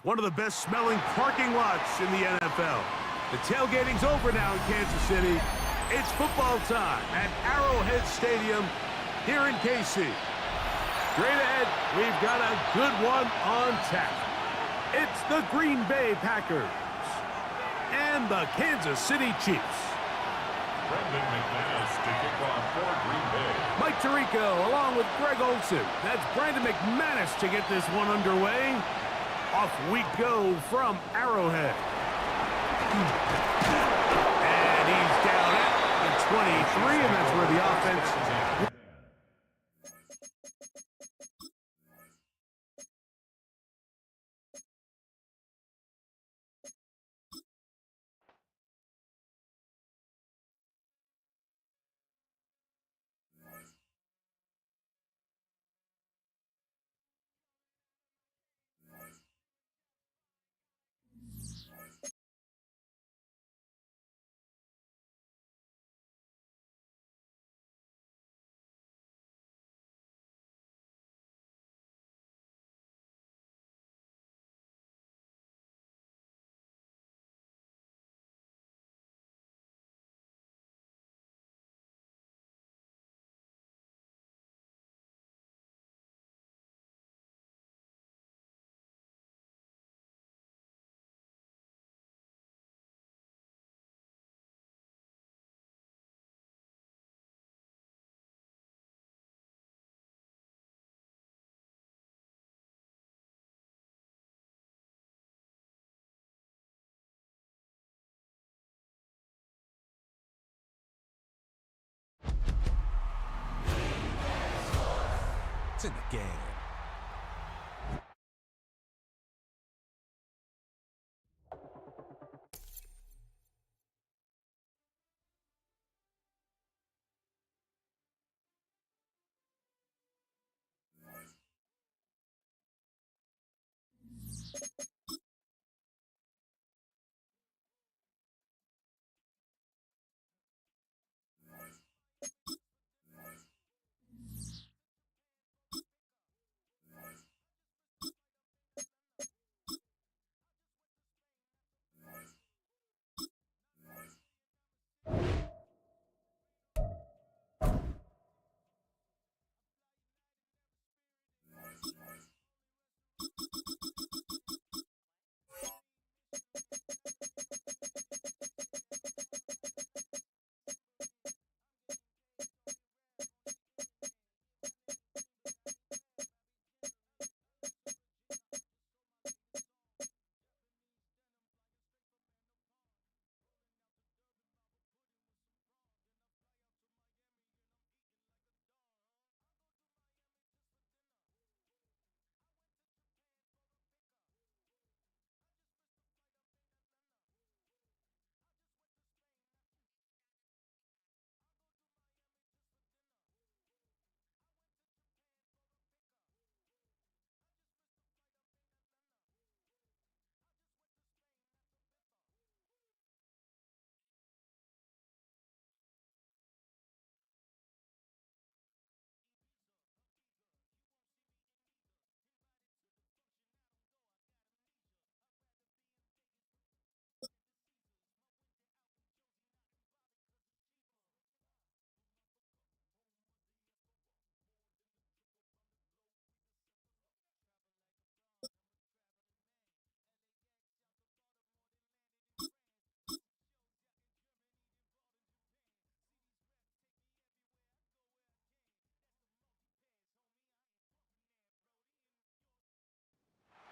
One of the best smelling parking lots in the NFL. The tailgating's over now in Kansas City. It's football time at Arrowhead Stadium here in KC. Straight ahead, we've got a good one on tap. It's the Green Bay Packers and the Kansas City Chiefs. Brendan McManus to kick off for Green Bay. Mike Tirico along with Greg Olsen. That's Brandon McManus to get this one underway. Off we go from Arrowhead. And he's down at the 23, and that's where the offense It's in the game.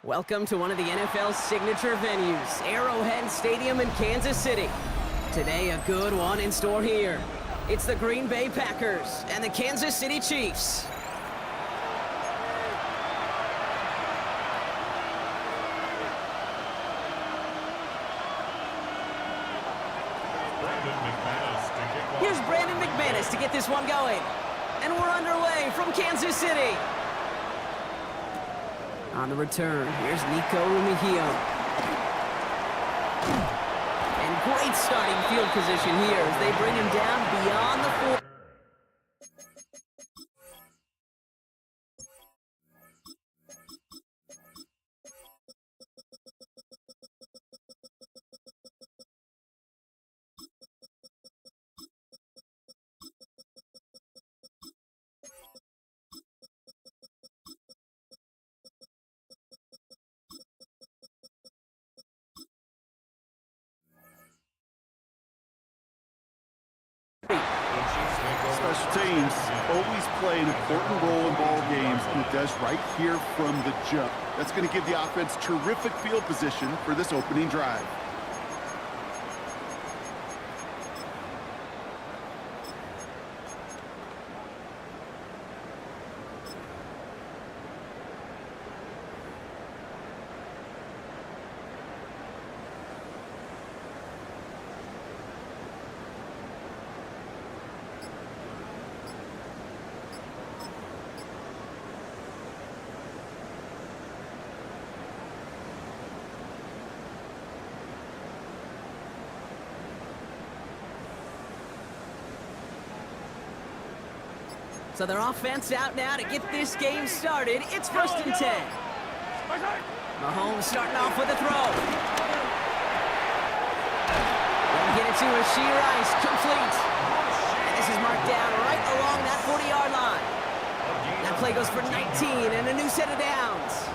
Welcome to one of the NFL's signature venues, Arrowhead Stadium in Kansas City. Today, a good one in store here. It's the Green Bay Packers and the Kansas City Chiefs. Here's Brandon McManus to get this one going. And we're underway from Kansas City. On the return, here's Nico Rumihio. And great starting field position here as they bring him down beyond the 4. Special teams always play an important role in ball games, and it does right here from the jump. That's going to give the offense terrific field position for this opening drive. So their offense out now to get this game started. It's 1st and 10. Mahomes starting off with a throw. They'll get it to Rashee Rice, complete. And this is marked down right along that 40-yard line. That play goes for 19 and a new set of downs.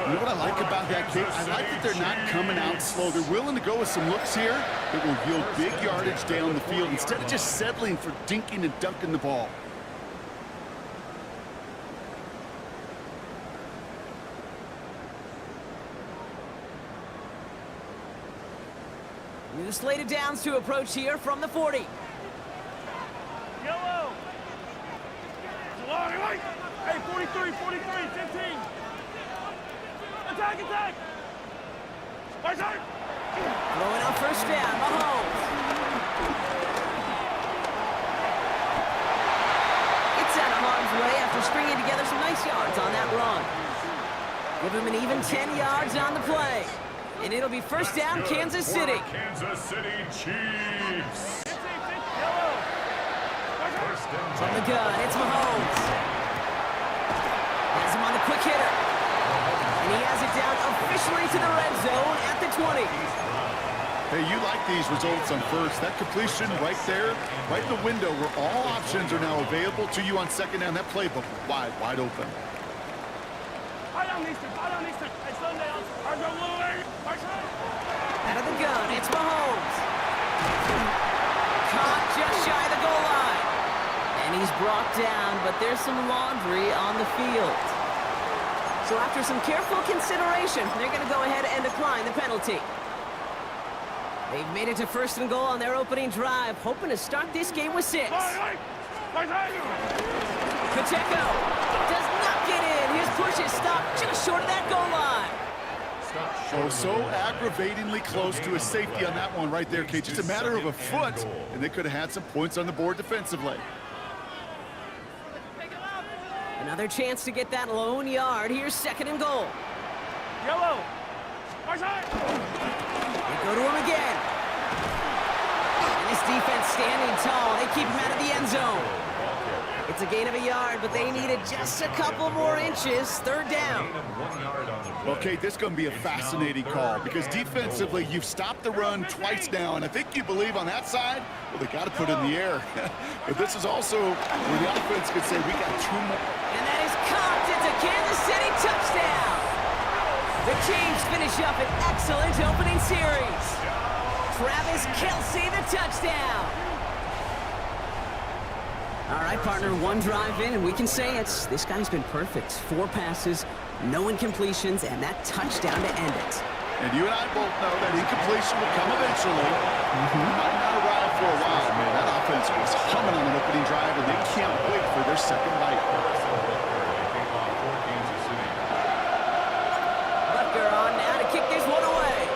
You know what I like about that kick? I like that they're not coming out slow. They're willing to go with some looks here that will yield big yardage down the field instead of just settling for dinking and dunking the ball. New slate of downs to approach here from the 40. Yellow. Hey, 42. 43, 43, 15. Attack, attack. Right side. Throwing out first down, Mahomes. Gets out of harm's way after stringing together some nice yards on that run. Give him an even 10 yards on the play. And it'll be first down, Kansas City. Kansas City Chiefs. From the gun, it's Mahomes. Has him on the quick hitter. And he has it down officially to the red zone at the 20. Hey, you like these results on first. That completion right there, right in the window where all options are now available to you on second down. That playbook wide open. Out of the gun, it's Mahomes. Caught just shy of the goal line. And he's brought down, but there's some laundry on the field. So after some careful consideration, they're going to go ahead and decline the penalty. They've made it to first and goal on their opening drive, hoping to start this game with 6. Pacheco does not get in. His push is stopped just short of that goal line. Oh, so aggravatingly close to a safety on that one right there, Kate. Just a matter of a foot, and they could have had some points on the board defensively. Another chance to get that lone yard. Here's second and goal. Yellow. They go to him again. And this defense standing tall. They keep him out of the end zone. It's a gain of a yard, but they needed just a couple more inches. Third down. Okay, this is going to be a fascinating call because defensively, you've stopped the run twice now, and I think you believe on that side, well, they got to put it in the air. But this is also where the offense could say, we got 2 more. And that is caught. It's a Kansas City touchdown. The Chiefs finish up an excellent opening series. Travis Kelce, the touchdown. All right, partner, one drive in, and we can say this guy's been perfect. 4 passes, no incompletions, and that touchdown to end it. And you and I both know that incompletion will come eventually. Might not arrive for a while, man. That offense was humming on an opening drive, and they can't wait for their second bite. Butker on now to kick this one away.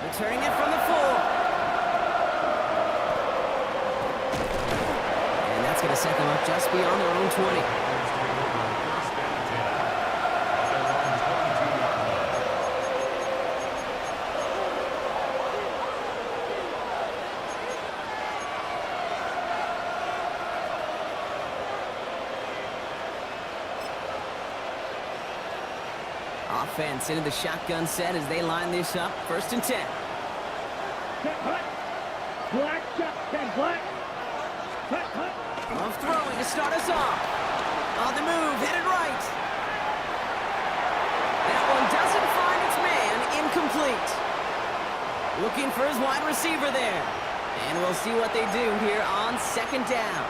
Returning it from the 4. Going to set them up just beyond their own 20. Offense into the shotgun set as they line this up. First and 10. Black, black. Of throwing to start us off. On the move, headed right. That one doesn't find its man. Incomplete. Looking for his wide receiver there. And we'll see what they do here on second down.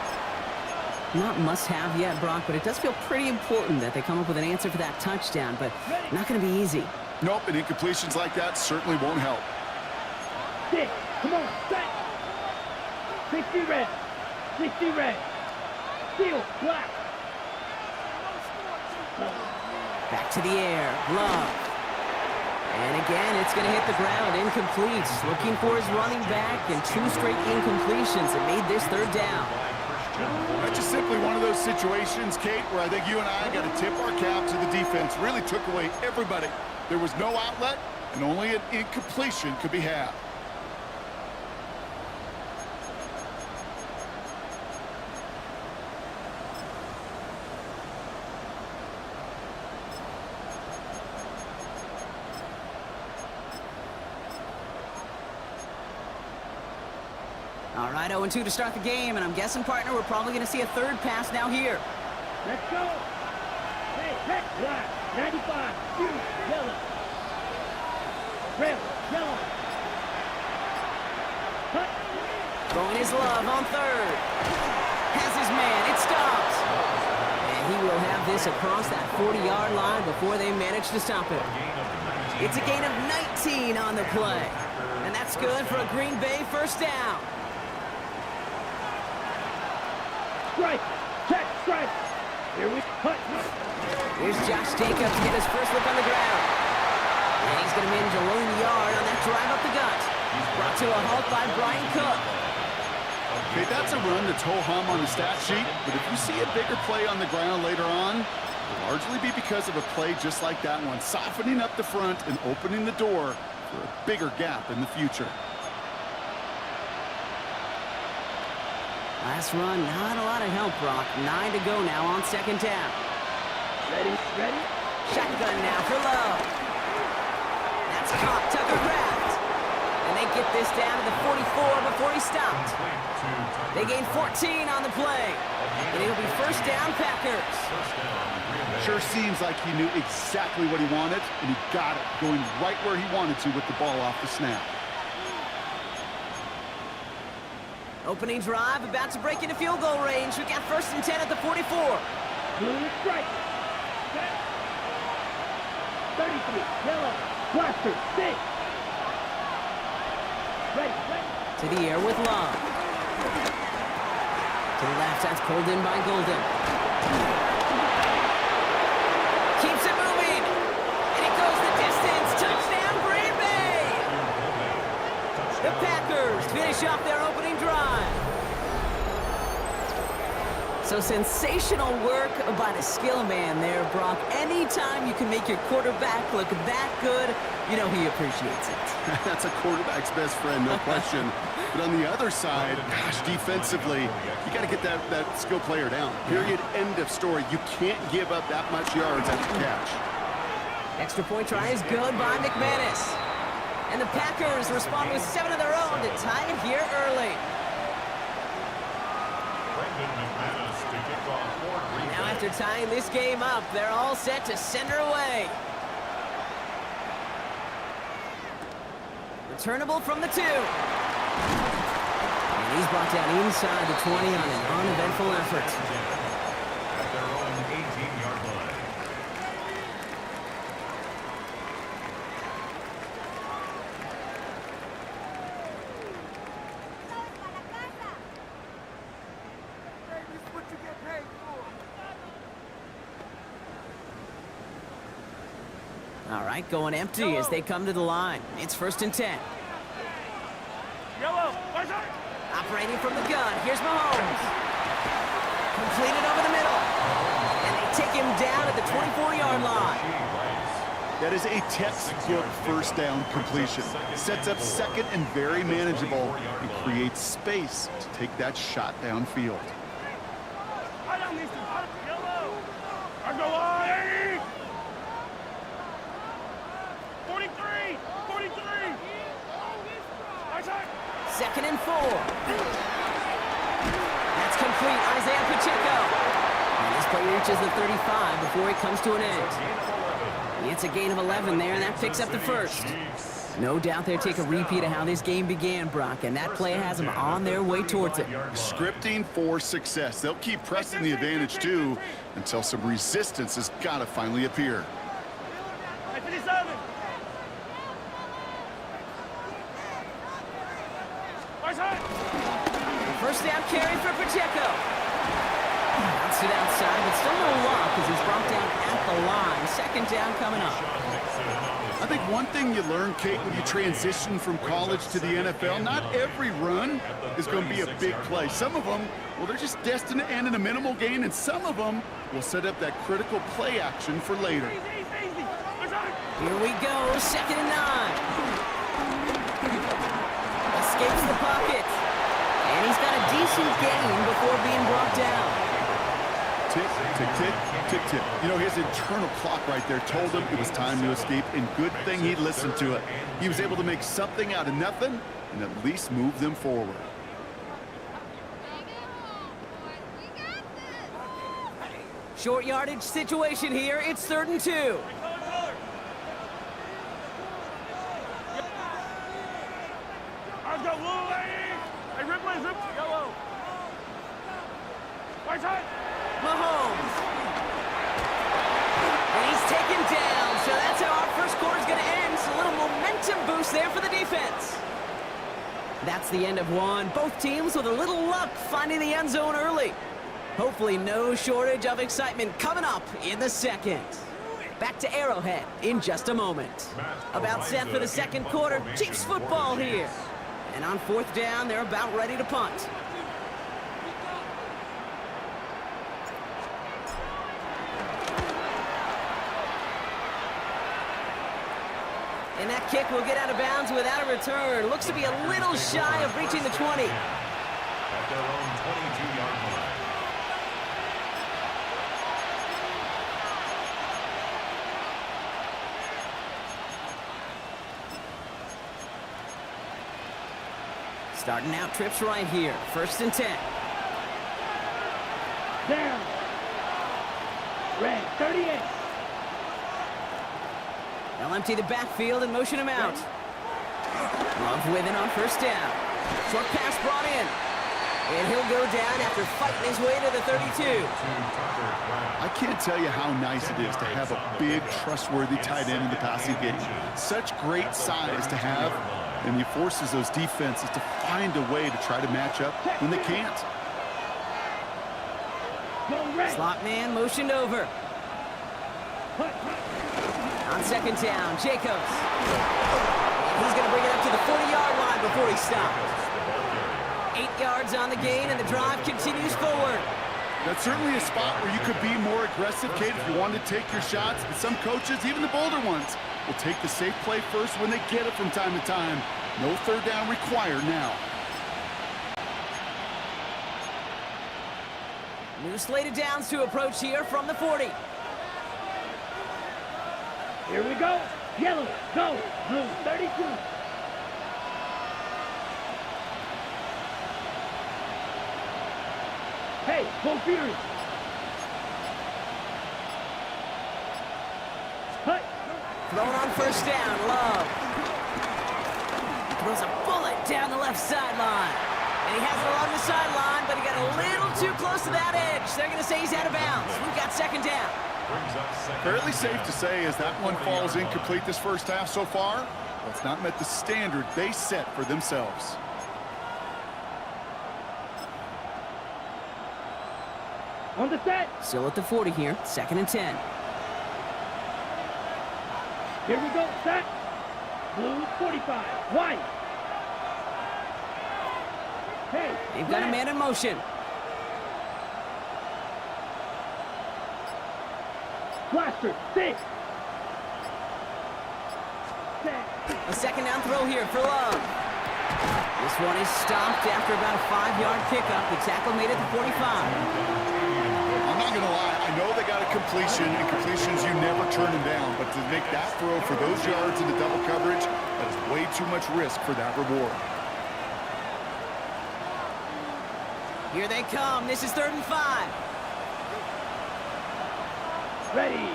Not must-have yet, Brock, but it does feel pretty important that they come up with an answer for that touchdown, but not going to be easy. Nope, and incompletions like that certainly won't help. 6, come on, set. 60 red. 60 red. Steel, black. Back to the air. Love. And again, it's going to hit the ground. Incomplete. Looking for his running back, and 2 straight incompletions that made this third down. That's just simply one of those situations, Kate, where I think you and I got to tip our cap to the defense. Really took away everybody. There was no outlet, and only an incompletion could be had. All right, 0-2 to start the game, and I'm guessing, partner, we're probably going to see a third pass now here. Let's go. Hey, black, 95, blue, yellow. Red, yellow. Cut. Throwing his love on third. Has his man. It stops. And he will have this across that 40-yard line before they manage to stop it. It's a gain of 19 on the play. And that's good for a Green Bay first down. strike. Check, strike. Here we cut. Here's Josh Jacobs to get his first look on the ground. And he's going to manage a lone yard on that drive up the gut. Brought to a halt by Brian Cook. Okay, that's a run that's ho-hum on the stat sheet, but if you see a bigger play on the ground later on, it'll largely be because of a play just like that one, softening up the front and opening the door for a bigger gap in the future. Last run, not a lot of help, Brock. 9 to go now on second down. Ready, ready. Shotgun now for Love. That's caught, Tucker Kraft. And they get this down to the 44 before he stopped. They gain 14 on the play. And it'll be first down, Packers. Sure seems like he knew exactly what he wanted, and he got it, going right where he wanted to with the ball off the snap. Opening drive, about to break into field goal range. We got first and 10 at the 44. Blue strike. Set. 33. Yellow. Blaster. 6. Ready, ready. To the air with Love. To the left, that's pulled in by Golden. Keeps it moving. And it goes the distance. Touchdown, Green Bay. The Packers finish off their opening drive. So sensational work by the skill man there, Brock. Anytime you can make your quarterback look that good, you know he appreciates it. That's a quarterback's best friend, no question. But on the other side, gosh, defensively, you got to get that skill player down. Period, end of story. You can't give up that much yards after catch. Extra point try is good by McManus. And the Packers respond with 7 of their own to tie it here early. Now after tying this game up, they're all set to send her away. Returnable from the 2. And he's brought down inside the 20 on an uneventful effort. At their own 18-yard line. All right, going empty as they come to the line. It's first and 10. Yellow. Operating from the gun, here's Mahomes. Completed over the middle. And they take him down at the 24-yard line. That is a textbook first down completion. Sets up second and very manageable and creates space to take that shot downfield. Yellow. I go on. 43. 43. Second and 4. That's complete, Isaiah Pacheco. And this play reaches the 35 before it comes to an end. It's a gain of 11 there, and that picks up the first. No doubt they'll take a repeat of how this game began, Brock, and that play has them on their way towards it. Scripting for success. They'll keep pressing the advantage, too, until some resistance has got to finally appear. 57. First down carry for Pacheco. Bounced it outside, but still no luck as he's brought down at the line. Second down coming up. I think one thing you learn, Kate, when you transition from college to the NFL, not every run is going to be a big play. Some of them, well, they're just destined to end in a minimal gain, and some of them will set up that critical play action for later. Here we go, second and 9. Escapes the pocket. And he's got a decent gain before being brought down. Tick, tick, tick, tick, tick. You know, his internal clock right there told him it was time to escape, and good thing he listened to it. He was able to make something out of nothing and at least move them forward. Short yardage situation here. It's third and 2. I've got blue lady. Hey, Ripley's yellow. Right side. Mahomes. And he's taken down, so that's how our first quarter's going to end. So a little momentum boost there for the defense. That's the end of one. Both teams with a little luck finding the end zone early. Hopefully no shortage of excitement coming up in the second. Back to Arrowhead in just a moment. About set for the second quarter, Chiefs football here. And on fourth down, they're about ready to punt. And that kick will get out of bounds without a return. Looks to be a little shy of reaching the 20. At their own 22-yard line. Starting out trips right here. First and 10. Down. Red, 38. They'll empty the backfield and motion him out. Love with it on first down. Short pass brought in. And he'll go down after fighting his way to the 32. I can't tell you how nice it is to have a big, trustworthy tight end in the passing game. Such great size to have, and he forces those defenses to find a way to try to match up when they can't. Slot man motioned over. On second down, Jacobs. He's going to bring it up to the 40-yard line before he stops. 8 yards on the gain, and the drive continues forward. That's certainly a spot where you could be more aggressive, Kate, if you wanted to take your shots. But some coaches, even the bolder ones, will take the safe play first when they get it from time to time. No third down required now. New slated downs to approach here from the 40. Here we go. Yellow, go. Blue, 32. Hey, go Fury. Hut. Thrown on first down, Love. Throws a bullet down the left sideline. And he has it along the sideline, but he got a little too close to that edge. They're going to say he's out of bounds. We've got second down. Fairly safe to say as that one falls incomplete this first half so far, that's not met the standard they set for themselves. On the set. Still at the 40 here, second and 10. Here we go. Set. Blue, 45. White. Hey. They've got a man in motion. Blaster, 6. A second down throw here for Love. This one is stopped after about a 5-yard pickup. The tackle made it to 45. I'm not going to lie, I know they got a completion, and completions you never turn them down, but to make that throw for those yards into double coverage, that is way too much risk for that reward. Here they come. This is 3rd and 5. Ready.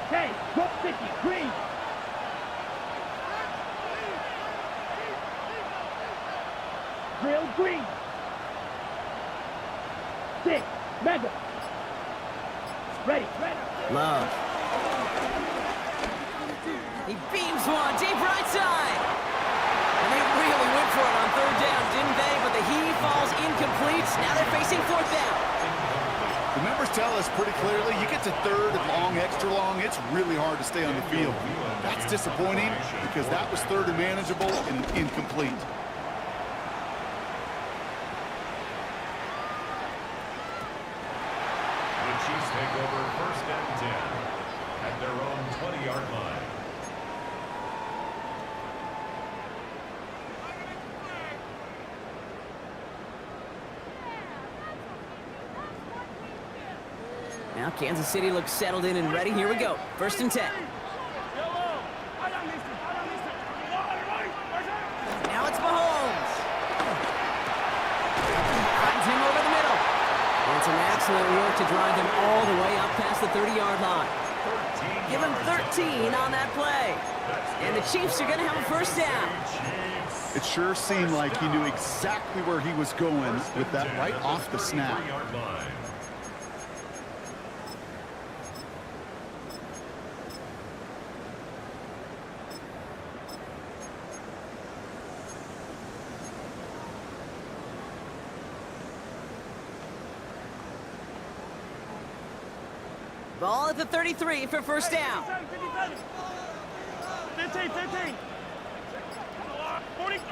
Hey, drop 50, green. Drill green. 6, mega. Ready. Love. He beams one deep right side. And they really went for it on 3rd down, didn't they? But the he falls incomplete. Now they're facing 4th down. The numbers tell us pretty clearly, you get to 3rd and long, extra long, it's really hard to stay on the field. That's disappointing because that was 3rd and manageable and incomplete. The Chiefs take over 1st and 10 at their own 20-yard line. Now Kansas City looks settled in and ready. Here we go. 1st and 10. Now it's Mahomes. Finds him over the middle. And some excellent work to drive them all the way up past the 30-yard line. Give him 13 on that play. And the Chiefs are going to have a 1st down. It sure seemed like he knew exactly where he was going with that right off the snap. Ball at the 33 for first down. 15, 15. 43,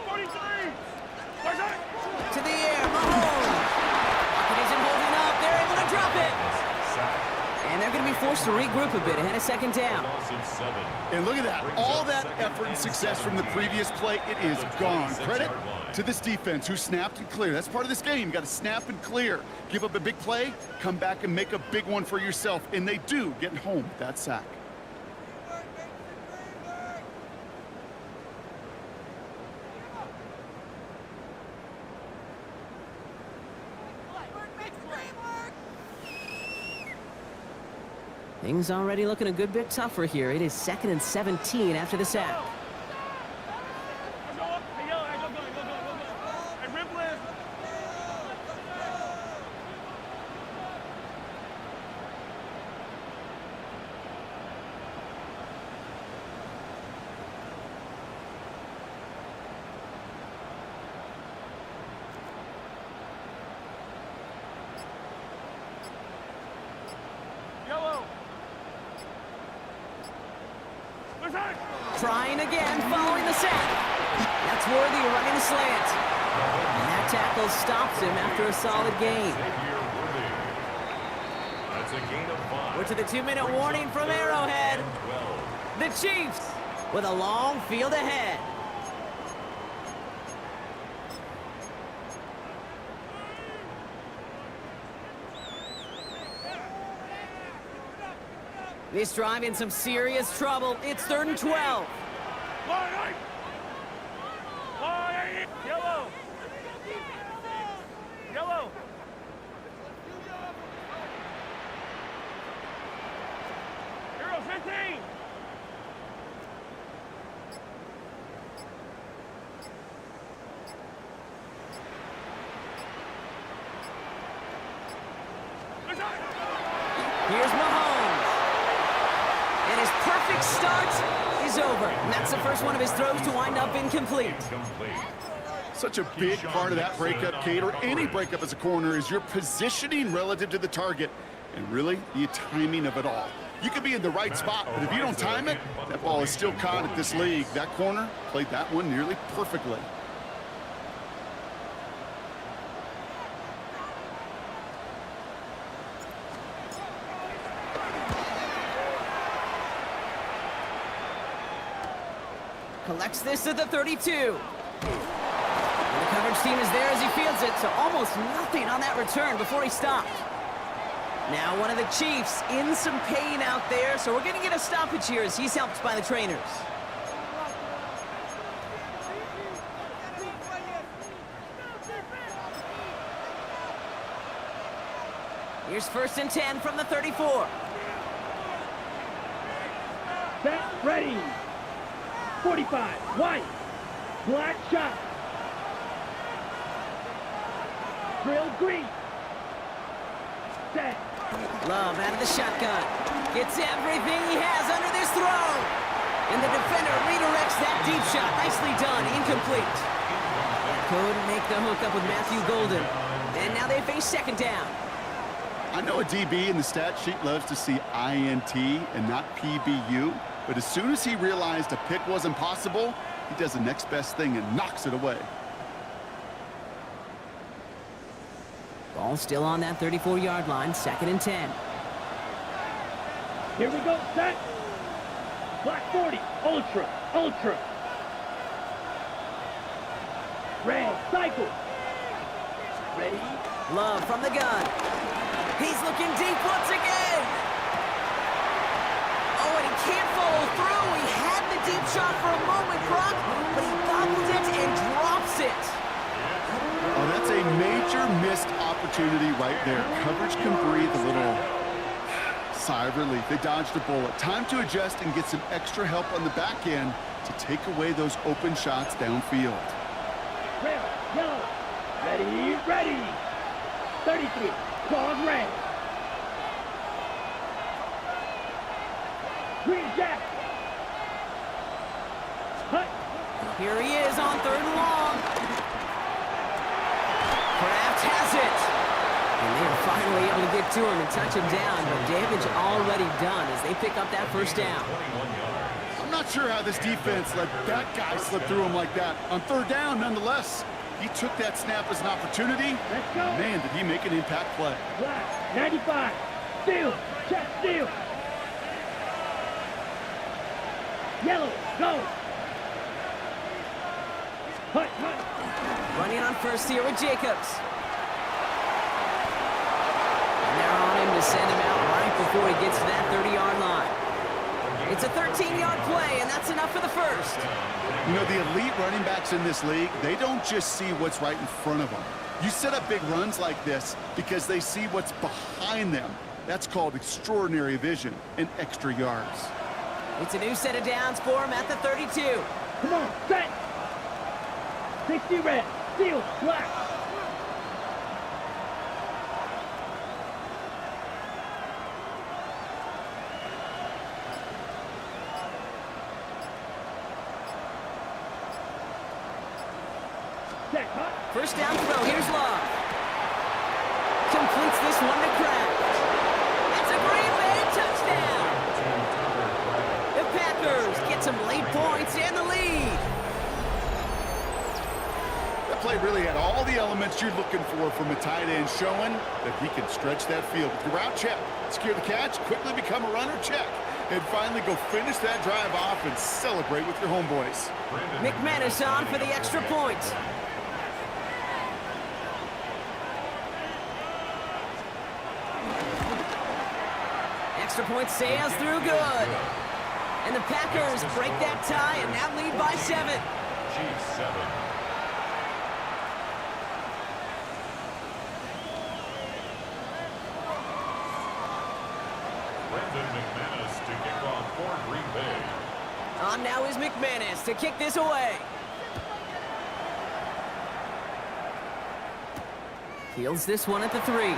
43. To the air, Mahomes. Pocket isn't holding up. They're able to drop it. And they're going to be forced to regroup a bit ahead of second down. And look at that. All that effort and success from the previous play, it is gone. Credit to this defense who snapped and cleared. That's part of this game. You got to snap and clear. Give up a big play, come back and make a big one for yourself. And they do, getting home with that sack. Things already looking a good bit tougher here. It is 2nd and 17 after the sack. Trying again, following the sack. That's Worthy running the slant. And that tackle stops him after a solid gain. That's a gain of 5. We're to the 2-minute warning from Arrowhead. The Chiefs with a long field ahead. This drive in some serious trouble. It's 3rd and 12. Yellow. Yellow. Hero 15. Here's Mahomes. And his perfect start is over. And that's the first one of his throws to wind up incomplete. Such a big part of that breakup, Kate, or any breakup as a corner, is your positioning relative to the target and really the timing of it all. You could be in the right spot, but if you don't time it, that ball is still caught at this league. That corner played that one nearly perfectly. Collects this at the 32. And the coverage team is there as he fields it, so almost nothing on that return before he stopped. Now one of the Chiefs in some pain out there, so we're going to get a stoppage here as he's helped by the trainers. Here's 1st and 10 from the 34. Set, ready. 45, white, black shot. Drill green. Set. Love out of the shotgun. Gets everything he has under this throw. And the defender redirects that deep shot. Nicely done. Incomplete. Couldn't make the hook up with Matthew Golden. And now they face 2nd down. I know a DB in the stat sheet loves to see INT and not PBU, but as soon as he realized a pick wasn't possible, he does the next best thing and knocks it away. Ball still on that 34-yard line, 2nd and 10. Here we go, set. Black 40, ultra, ultra. Red, cycle. Ready. Love from the gun. He's looking deep once again. Oh, and he can't follow through. He had the deep shot for a moment, Brock, but he bobbled it and drops it. Oh, that's a major missed opportunity right there. Coverage can breathe a little sigh of relief. They dodged a bullet. Time to adjust and get some extra help on the back end to take away those open shots downfield. Red, yellow. Ready, ready. 33, claws red. Green jack. Hut. Here he is on 3rd and long. Kraft has it. And they are finally able to get to him and touch him down, but damage already done as they pick up that first down. 21 yards. I'm not sure how this defense let that guy slip through him like that. On third down, nonetheless, he took that snap as an opportunity. Let's go. Man, did he make an impact play. Black, 95. Steal. Check steal. Yellow, go. Hut. Running on first here with Jacobs. And they're on him to send him out right before he gets to that 30-yard line. It's a 13-yard play, and that's enough for the first. You know, the elite running backs in this league, they don't just see what's right in front of them. You set up big runs like this because they see what's behind them. That's called extraordinary vision and extra yards. It's a new set of downs for him at the 32. Come on, set. 60 red. Steal. Black. Check, hut. First down throw, here's Love. Completes this one to Kraft. That's a Green Bay touchdown. The Packers get some late points and the lead. That play really had all the elements you're looking for from a tight end, showing that he can stretch that field. With the route check, secure the catch, quickly become a runner check, and finally go finish that drive off and celebrate with your homeboys. McManus on for the extra point. Extra point sails through good. And the Packers break that tie and now lead by 7. Chiefs 7. Brendan McManus to kick off for Green Bay. On now is McManus to kick this away. Fields this one at the 3.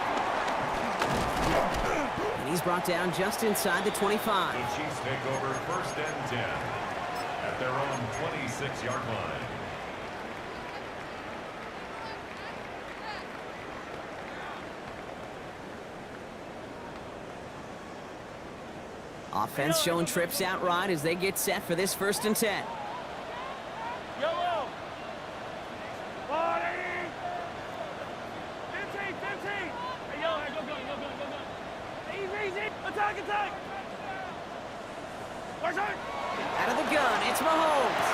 And he's brought down just inside the 25. The Chiefs take over first and 10 at their own 26-yard line. Offense showing trips out right as they get set for this first and 10. Yellow. 40. 15. Hey, yellow, go. Easy. Attack. Watch out. Out of the gun, it's Mahomes.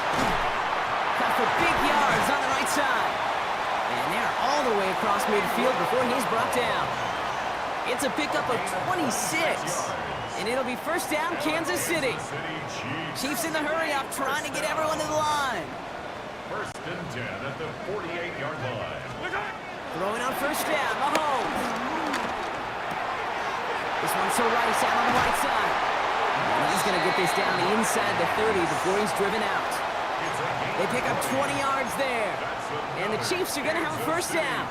Cut for big yards on the right side. And they're all the way across midfield before he's brought down. It's a pickup of 26. And it'll be first down, Kansas City. Chiefs in the hurry-up, trying to get everyone to the line. First and 10 at the 48-yard line. Throwing on first down, Mahomes. This one's to Rice out on the right side. And he's going to get this down inside the 30 before he's driven out. They pick up 20 yards there. And the Chiefs are going to have a first down.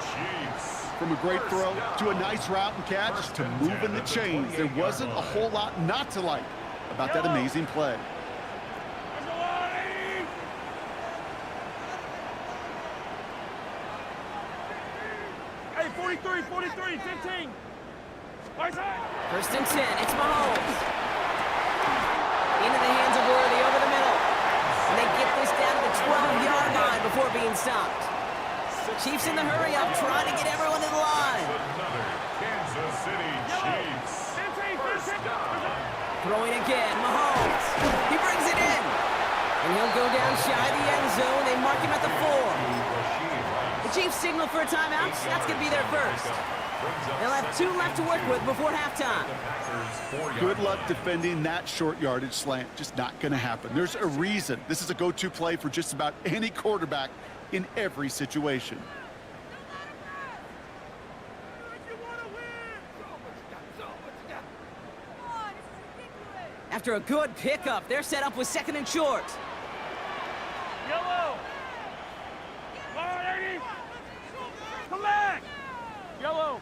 From a great throw to a nice route and catch to moving the chains, there wasn't a whole lot not to like about that amazing play. Hey, 43, 15. Right side. First and 10, it's Mahomes. Into the hands of Worthy over the middle. And they get this down to the 12-yard line before being stopped. Chiefs in the hurry-up, trying to get everyone to the line. Another Kansas City Chiefs. 15. Throwing again, Mahomes. He brings it in. And he'll go down shy of the end zone. They mark him at the 4. The Chiefs signal for a timeout. That's going to be their first. They'll have 2 left to work with before halftime. Good luck defending that short yardage slant. Just not going to happen. There's a reason. This is a go-to play for just about any quarterback in every situation. After a good pickup, they're set up with second and short. Yellow. 80. Come back. Yellow.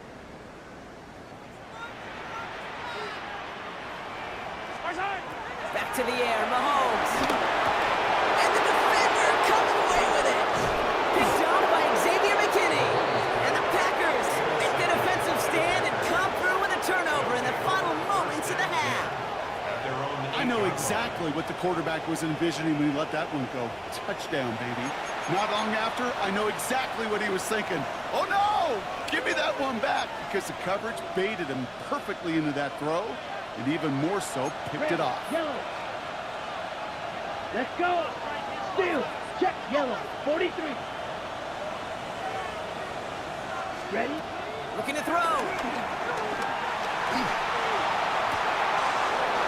Right side. Back to the air, Mahomes. And the defender comes away with it. Picked off by Xavier McKinney. And the Packers make the defensive stand and exactly what the quarterback was envisioning when he let that one go. Touchdown, baby. Not long after, I know exactly what he was thinking. Oh, no! Give me that one back, because the coverage baited him perfectly into that throw, and even more so, picked it off. Yellow. Let's go. Steal. Check. Yellow. 43. Ready? Looking to throw.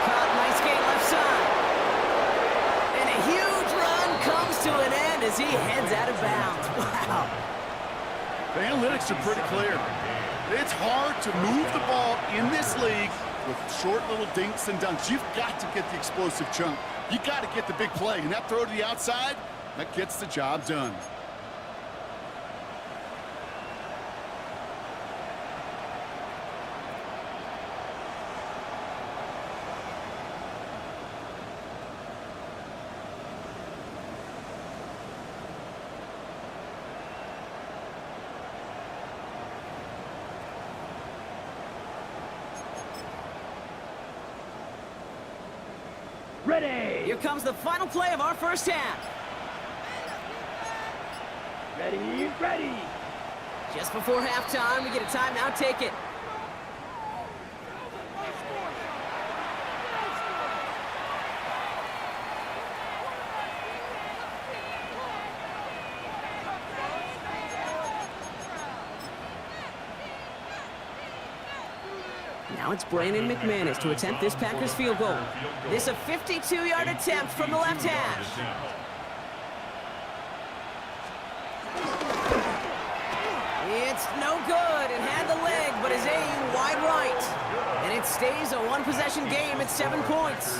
Caught, nice gain left side. And a huge run comes to an end as he heads out of bounds. Wow. The analytics are pretty clear. It's hard to move the ball in this league with short little dinks and dunks. You've got to get the explosive chunk. You got to get the big play. And that throw to the outside, that gets the job done. Ready. Here comes the final play of our first half. Ready. Ready. Just before halftime, we get a timeout. Take it. Now it's Brandon McManus to attempt this Packers field goal. This a 52-yard attempt from the left hash. It's no good. It had the leg, but is aimed wide right. And it stays a one-possession game at 7 points.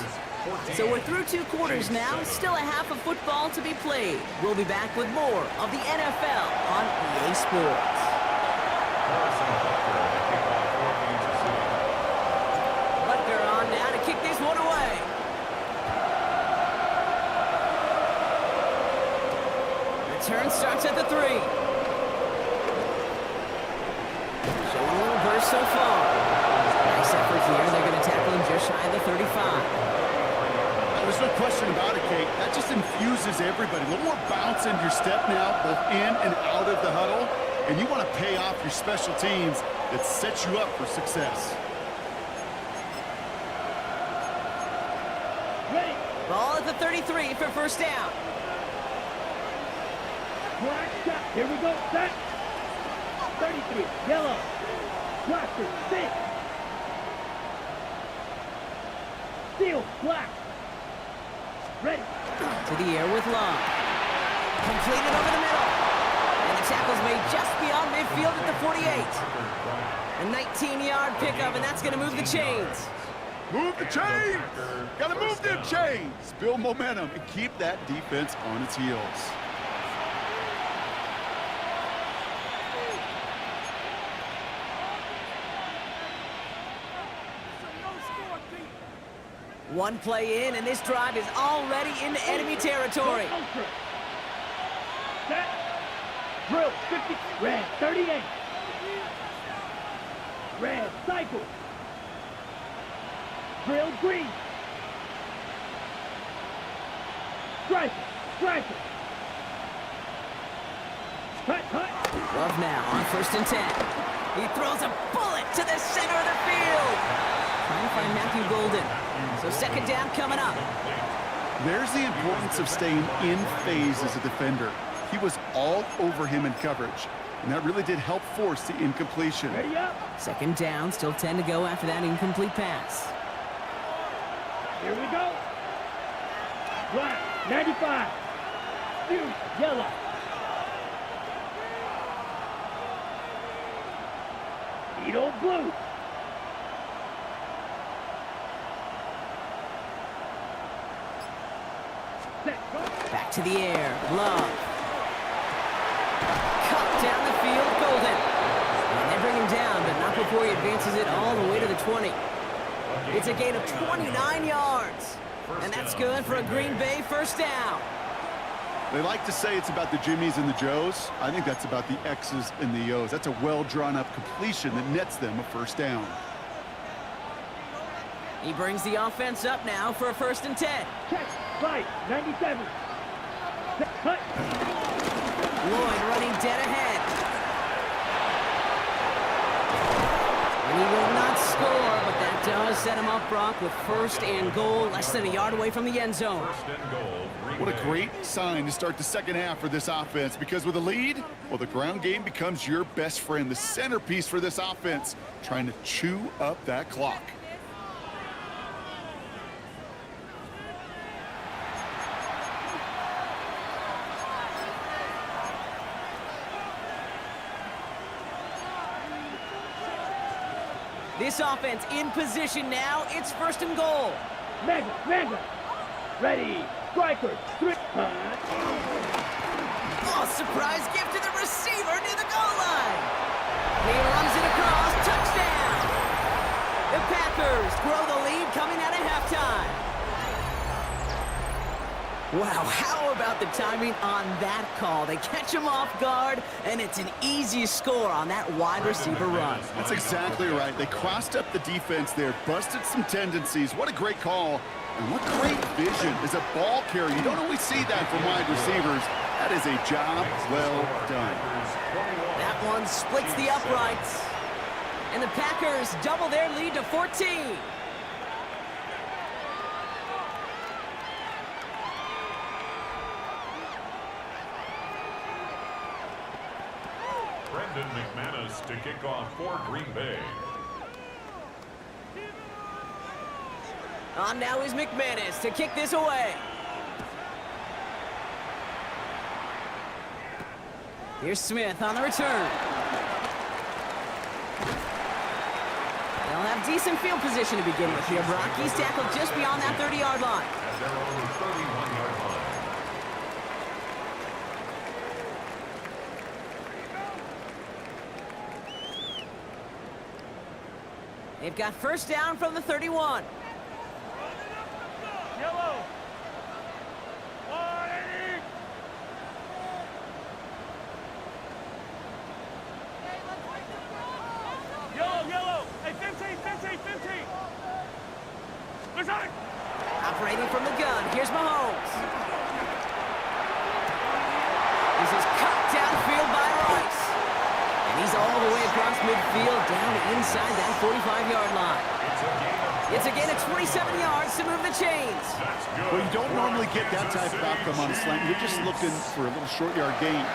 So we're through 2 quarters now. Still a half of football to be played. We'll be back with more of the NFL on EA Sports. Butker on now to kick this one away. Return starts at the 3. Showing a little burst so far. Nice effort here. They're going to tackle him just shy of the 35. There's no question about it, Kate. That just infuses everybody. A little more bounce in your step now, both in and out of the huddle. And you want to pay off your special teams that sets you up for success. Ready. Ball at the 33 for first down. Black shot. Here we go. Set. 33. Yellow. Blaster. 6. Steel. Black. Ready. To the air with Long. Completed over the middle. And the tackle's made just beyond midfield at the 48. A 19-yard pickup, and that's going to move the chains. Move the chains! Got to move them chains! Build momentum and keep that defense on its heels. One play in, and this drive is already into enemy territory. Ultra. Set. Drill. 50. Red. 38. Red. Cycle. Drill. Green. Striker. Striker. Cut. Cut. Love now on 1st and 10. He throws a bullet to the center of the field. Trying to find Matthew Golden. So 2nd down coming up. There's the importance of staying in phase as a defender. He was all over him in coverage, and that really did help force the incompletion. Ready up. 2nd down, still 10 to go after that incomplete pass. Here we go. Black. 95. Blue. Yellow. Edo blue. Back to the air. Love. Cut down the field. Golden. And they bring him down, but not before he advances it all the way to the 20. It's a gain of 29 yards. And that's good for a Green Bay 1st down. They like to say it's about the Jimmies and the Joes. I think that's about the X's and the O's. That's a well-drawn-up completion that nets them a 1st down. He brings the offense up now for a 1st and 10. Check, right, 97. Cut. Lloyd running dead ahead. And he will not score, but that does set him up, Brock, with 1st and goal, less than a yard away from the end zone. First and goal. Green What a Bay. great sign to start the second half for this offense, because with a lead, well, the ground game becomes your best friend, the centerpiece for this offense, trying to chew up that clock. This offense in position now. It's 1st and goal. Mega. Ready. Striker. 3. Oh, surprise gift to the receiver near the goal line. He runs it across. Touchdown. The Packers grow the lead coming out of halftime. Wow, how about the timing on that call? They catch him off guard, and it's an easy score on that wide receiver run. That's exactly right. They crossed up the defense there, busted some tendencies. What a great call, and what great vision as a ball carrier. You don't always see that from wide receivers. That is a job well done. That one splits the uprights. And the Packers double their lead to 14. Brendan McManus to kick off for Green Bay. On now is McManus to kick this away. Here's Smith on the return. They'll have decent field position to begin with here, Brock. He's tackled just beyond that 30-yard line. At their own 31-yard line. They've got 1st down from the 31. Yellow. 180. Yellow. Hey, 15. Listen. Operating from the gun, here's Mahomes. This is cut downfield by Rice. And he's all the way across midfield, down inside that 45-yard line. It's a gain of 27 yards to move the chains. Well, you don't normally get that type of outcome on a slant. You're just looking for a little short yard gain.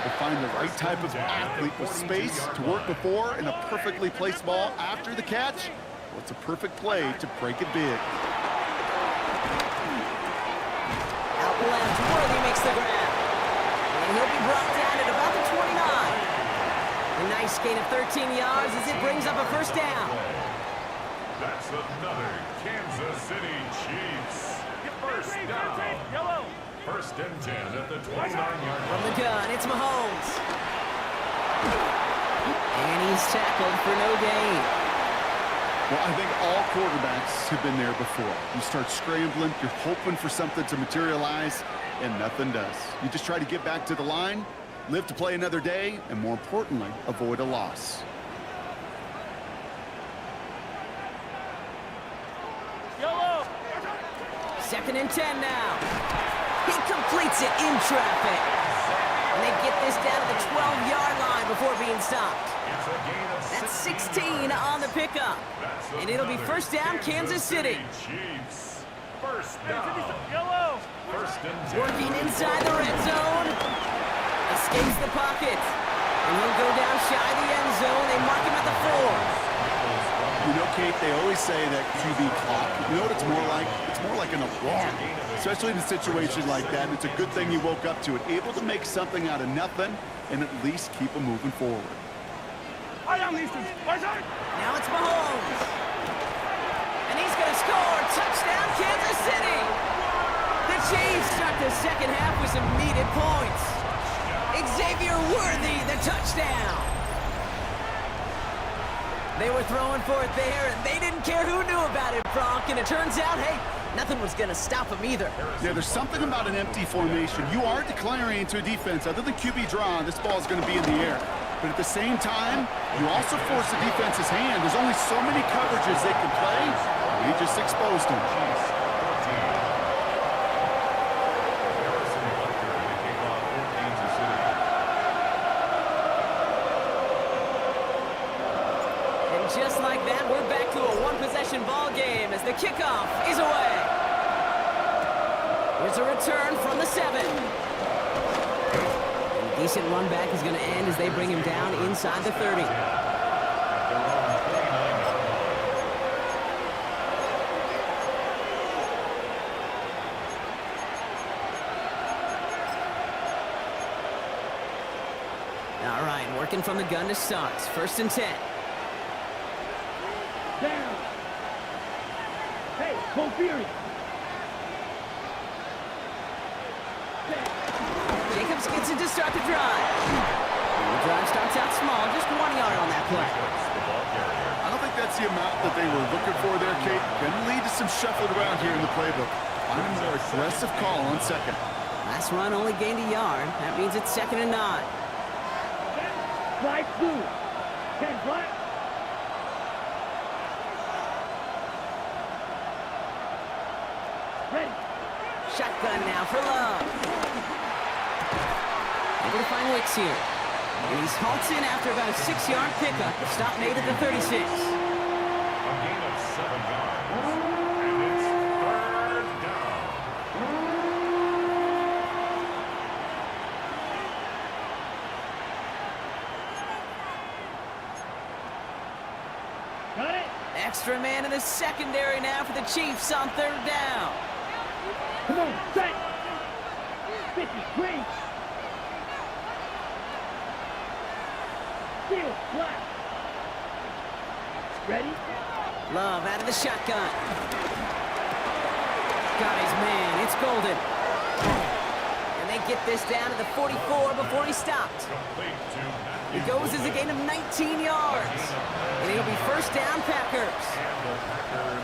To find the right type of athlete with space to work before and a perfectly placed ball after the catch. Well, it's a perfect play to break it big. Out left, Worthy makes the grab. And he'll be brought down at about the 29. A nice gain of 13 yards as it brings up a 1st down. That's another Kansas City Chiefs. First down. Yellow. 1st and 10 at the 29-yard From line. the gun, it's Mahomes. And he's tackled for no gain. Well, I think all quarterbacks have been there before. You start scrambling, you're hoping for something to materialize, and nothing does. You just try to get back to the line, live to play another day, and more importantly, avoid a loss. Yellow. 2nd and 10 now. He completes it in traffic. And they get this down to the 12-yard line before being stopped. It's a gain of That's 16 on the pickup. And it'll be 1st down, Kansas City. Chiefs. First down. Yellow. 1st and 10. Working inside the red zone. Escapes the pocket. And he'll go down shy of the end zone. They mark him at the 4. You know, Kate, they always say that QB clock. You know what it's more like? It's more like an alarm, especially in a situation like that. And it's a good thing you woke up to it, able to make something out of nothing and at least keep them moving forward. I am Easton. Right side. Now it's Mahomes. And he's going to score. Touchdown, Kansas City. The Chiefs start the second half with some needed points. Xavier Worthy, the touchdown. They were throwing for it there, and they didn't care who knew about it, Bronk. And it turns out, hey, nothing was going to stop them either. Yeah, there's something about an empty formation. You are declaring to a defense, other than QB draw, this ball is going to be in the air. But at the same time, you also force the defense's hand. There's only so many coverages they can play. He just exposed him. And just like that, we're back to a one-possession ball game as the kickoff is away. Here's a return from the 7. And a decent run back is going to end as they bring him down inside the 30. All right, working from the gun to start. 1st and 10. Down. Hey, go Fury. Jacobs gets it to start the drive. And the drive starts out small, just 1 yard on that play. I don't think that's the amount that they were looking for there, Kate. Going to lead to some shuffling around here in the playbook. Find a more aggressive call on 2nd. Last run only gained a yard. That means it's 2nd and 9. Fly blue. 10 black. Ready. Shotgun now for Love. Able to find Wicks here. And he's halts in after about a 6-yard pickup. Stop made at the 36. A gain of 7 yards. And it's 3rd down. Got it. Extra man in the secondary now for the Chiefs on 3rd down. Come on, set. 50, green. Steel, black. Ready? Love out of the shotgun. Got his man. It's Golden. And they get this down to the 44 before he stopped. Complete to Matthew. It goes as a gain of 19 yards. And it'll be 1st down, Packers.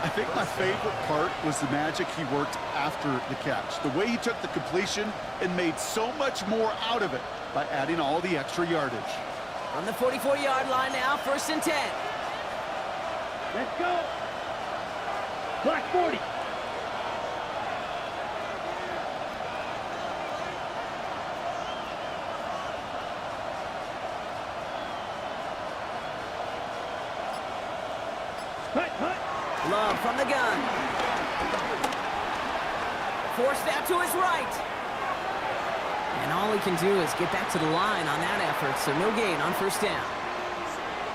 I think my favorite part was the magic he worked after the catch. The way he took the completion and made so much more out of it by adding all the extra yardage. On the 44-yard line now, 1st and 10. Let's go. Black 40. Cut, cut. Love from the gun. Forced out to his right. And all he can do is get back to the line on that effort, so no gain on 1st down.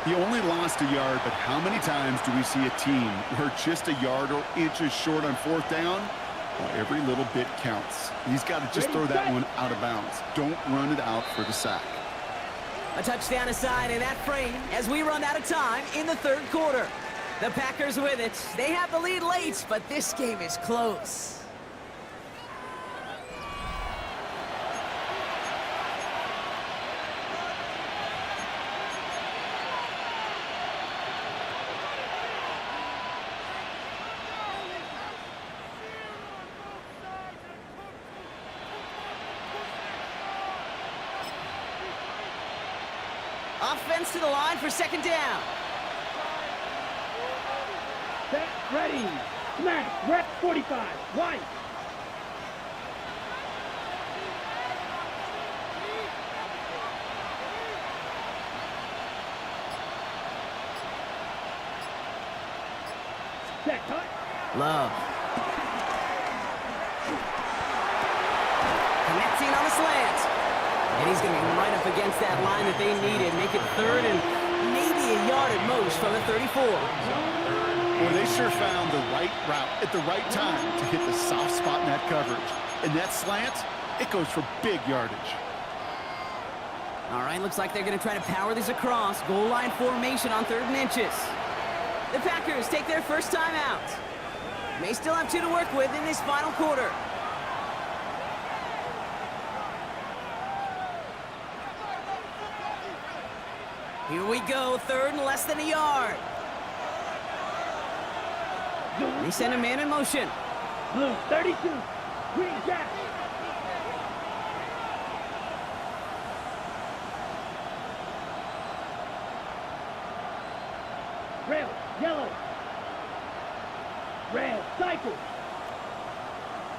He only lost a yard, but how many times do we see a team where just a yard or inches short on 4th down? Well, every little bit counts. He's got to just throw that one out of bounds. Don't run it out for the sack. A touchdown aside in that frame as we run out of time in the 3rd quarter. The Packers with it. They have the lead late, but this game is close. Offense to the line for 2nd down. Set, ready. Smash, rep 45. White. Set, cut. Love. Connecting on the slant. And he's going to be right up against that line that they needed. Make it 3rd and maybe a yard at most from the 34. Well, they sure found the right route at the right time to hit the soft spot in that coverage. And that slant, it goes for big yardage. All right, looks like they're going to try to power this across. Goal line formation on 3rd and inches. The Packers take their first time out. May still have 2 to work with in this final quarter. Here we go, 3rd and less than a yard. They send a man in motion. Blue 32. Green jack. Red, yellow. Red, cycle.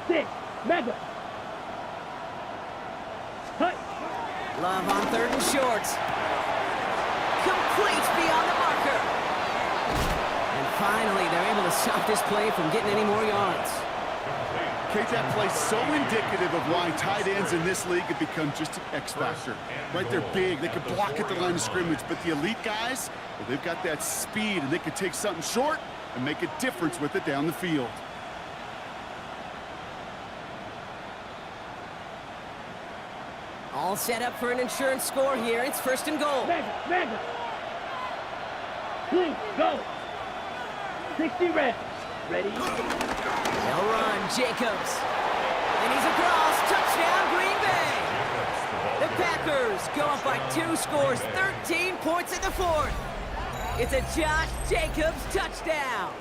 6, mega. Cut. Love on 3rd and short. Complete beyond the marker. And finally, they're able to stop this play from getting any more yards. Okay, that play's so indicative of why tight ends in this league have become just an X factor. Right, they're big, they can block at the line of scrimmage, but the elite guys, well, they've got that speed, and they can take something short and make a difference with it down the field. All set up for an insurance score here. It's 1st and goal. Mega. Please, go. 60 reps. Ready? They'll run, Jacobs. And he's across. Touchdown, Green Bay. The Packers go up by 2 scores, 13 points in the 4th. It's a Josh Jacobs touchdown.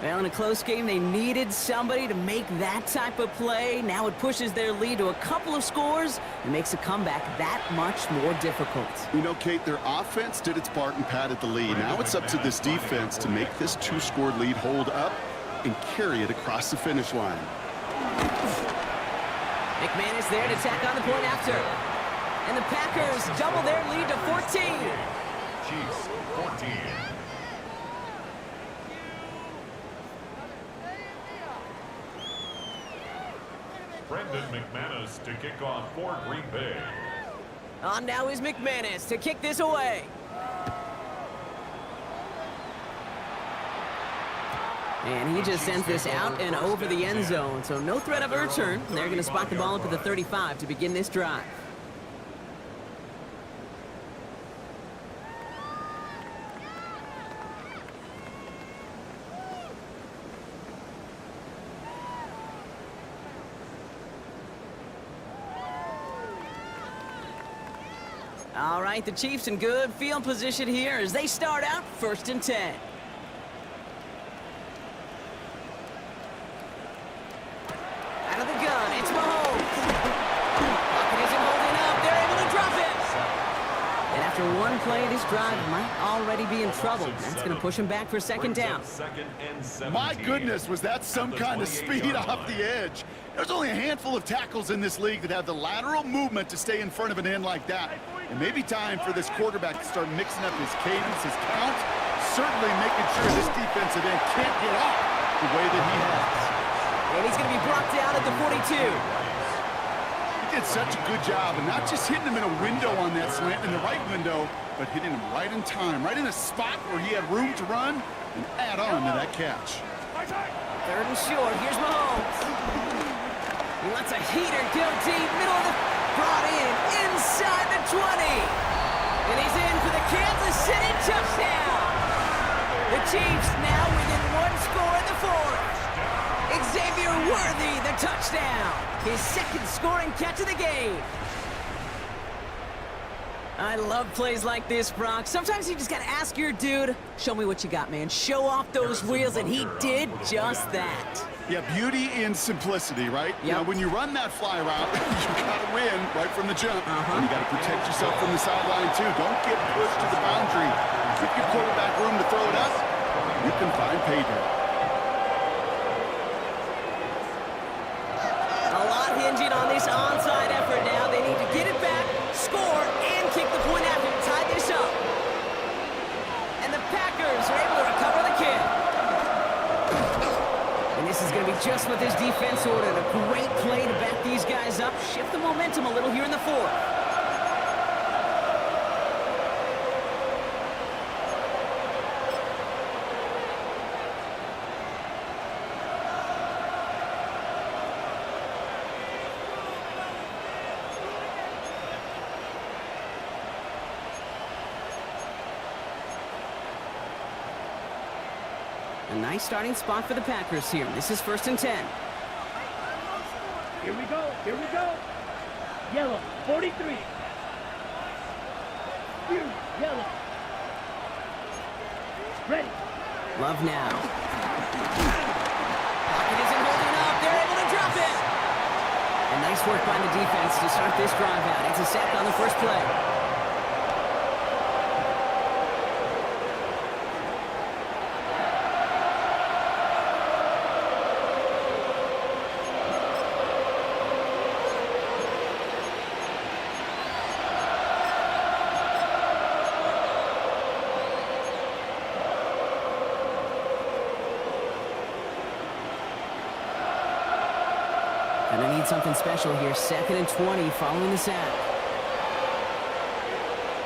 Well, in a close game, they needed somebody to make that type of play. Now it pushes their lead to a couple of scores and makes a comeback that much more difficult. You know, Kate, their offense did its part and padded the lead. Now it's up to this defense to make this 2-score lead hold up and carry it across the finish line. McManus there to tack on the point after. And the Packers double their lead to 14. Chiefs 14. Brendan McManus to kick off for Green Bay. On now is McManus to kick this away. And he just sends this out and over the end zone, so no threat of a return. They're going to spot the ball up at the 35 to begin this drive. All right, the Chiefs in good field position here as they start out 1st and 10. Out of the gun, it's Mahomes. Pocket isn't holding up. They're able to drop it. And after one play, this drive might already be in trouble. That's going to push him back for 2nd down. My goodness, was that some kind of speed off the edge. There's only a handful of tackles in this league that have the lateral movement to stay in front of an end like that. It may be time for this quarterback to start mixing up his cadence, his count, certainly making sure this defensive end can't get off the way that he has. And he's going to be brought down at the 42. He did such a good job, and not just hitting him in a window on that slant, in the right window, but hitting him right in time, right in a spot where he had room to run and add on to that catch. 3rd and short. Here's Mahomes. He lets a heater go deep, middle of the... Brought in inside the 20. And he's in for the Kansas City touchdown. The Chiefs now within 1 score in the 4th. Xavier Worthy, the touchdown. His 2nd scoring catch of the game. I love plays like this, Brock. Sometimes you just got to ask your dude, show me what you got, man. Show off those wheels, and he did just that. Yeah, beauty in simplicity, right? Yep. Now, when you run that fly route, you got to win right from the jump. And you got to protect yourself from the sideline, too. Don't get pushed to the boundary. Give your quarterback room to throw it up. You can find pay dirt. A lot hinging on this onside effort now. They need to get it back, score, and kick the point after to tie this up. And the Packers are able to recover the kick. And this is going to be just what this defense ordered. A great play to back these guys up, shift the momentum a little here in the 4th. A nice starting spot for the Packers here. This is 1st and 10. Here we go. Yellow, 43. Yellow. Ready. Love now. Pocket isn't holding up. They're able to drop it. And nice work by the defense to start this drive out. It's a sack on the first play. Gonna need something special here. 2nd and 20 following the sack.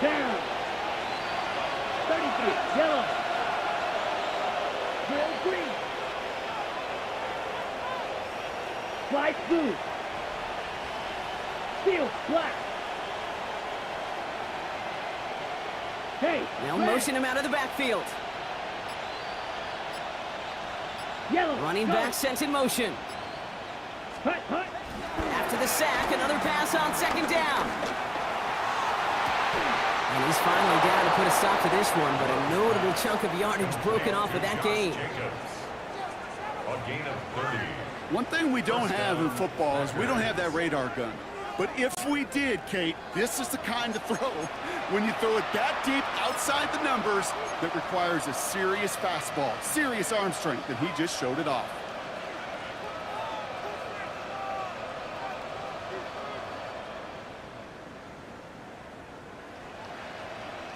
Down. 33. Yellow. Drill green. Slide blue. Field black. Hey. They'll red. motion him out of the backfield. Yellow. Running go. back sent in motion. Hut, hut. After the sack, another pass on 2nd down. And he's finally down to put a stop to this one, but a notable chunk of yardage broken off with that gain. A gain of 30. One thing we don't have in football is we don't have that radar gun. But if we did, Kate, this is the kind of throw, when you throw it that deep outside the numbers, that requires a serious fastball, serious arm strength, and he just showed it off.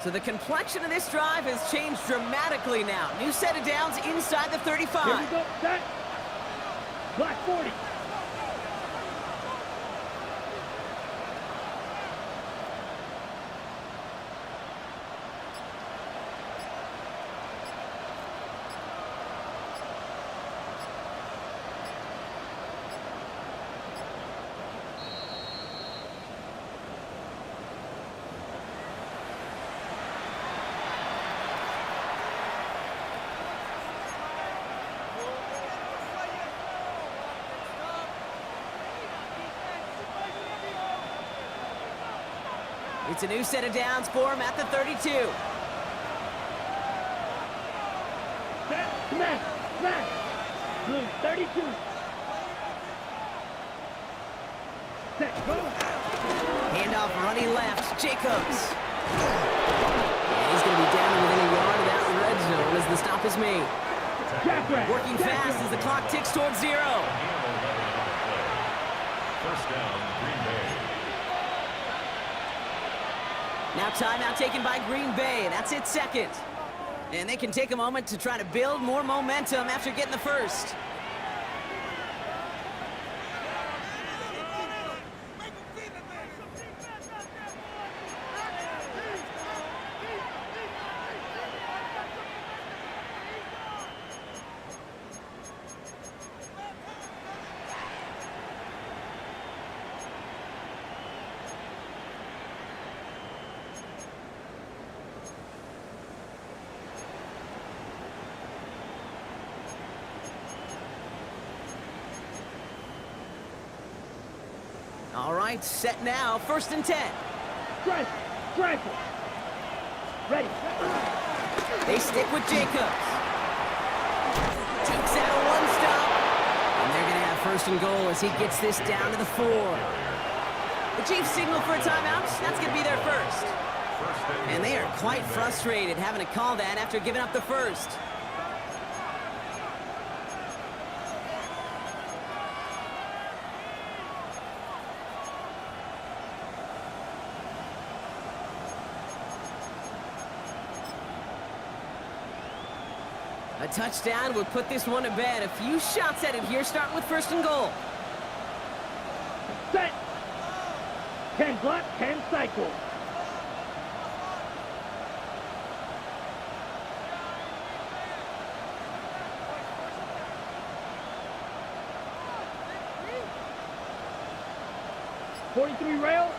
So the complexion of this drive has changed dramatically now. New set of downs inside the 35. Here we go. Set. Black 40. It's a new set of downs for him at the 32. Set. Smash. Smash. Blue 32. Set. Go. Handoff running left. Jacobs. And he's going to be down within a yard of that red zone as the stop is made. Jackrack. Working fast as the clock ticks towards 0. First down, Green Bay. Now timeout taken by Green Bay. That's it, 2nd. And they can take a moment to try to build more momentum after getting the first. All right, set now. 1st and 10. Strike. Strike. Ready. They stick with Jacobs. Takes out a one-stop. And they're going to have 1st and goal as he gets this down to the 4. The Chiefs signal for a timeout. That's going to be their first. And they are quite frustrated having to call that after giving up the first. A touchdown would put this one to bed. A few shots at it here, starting with 1st and goal. Set. 10 block, 10 cycle. .43 rail.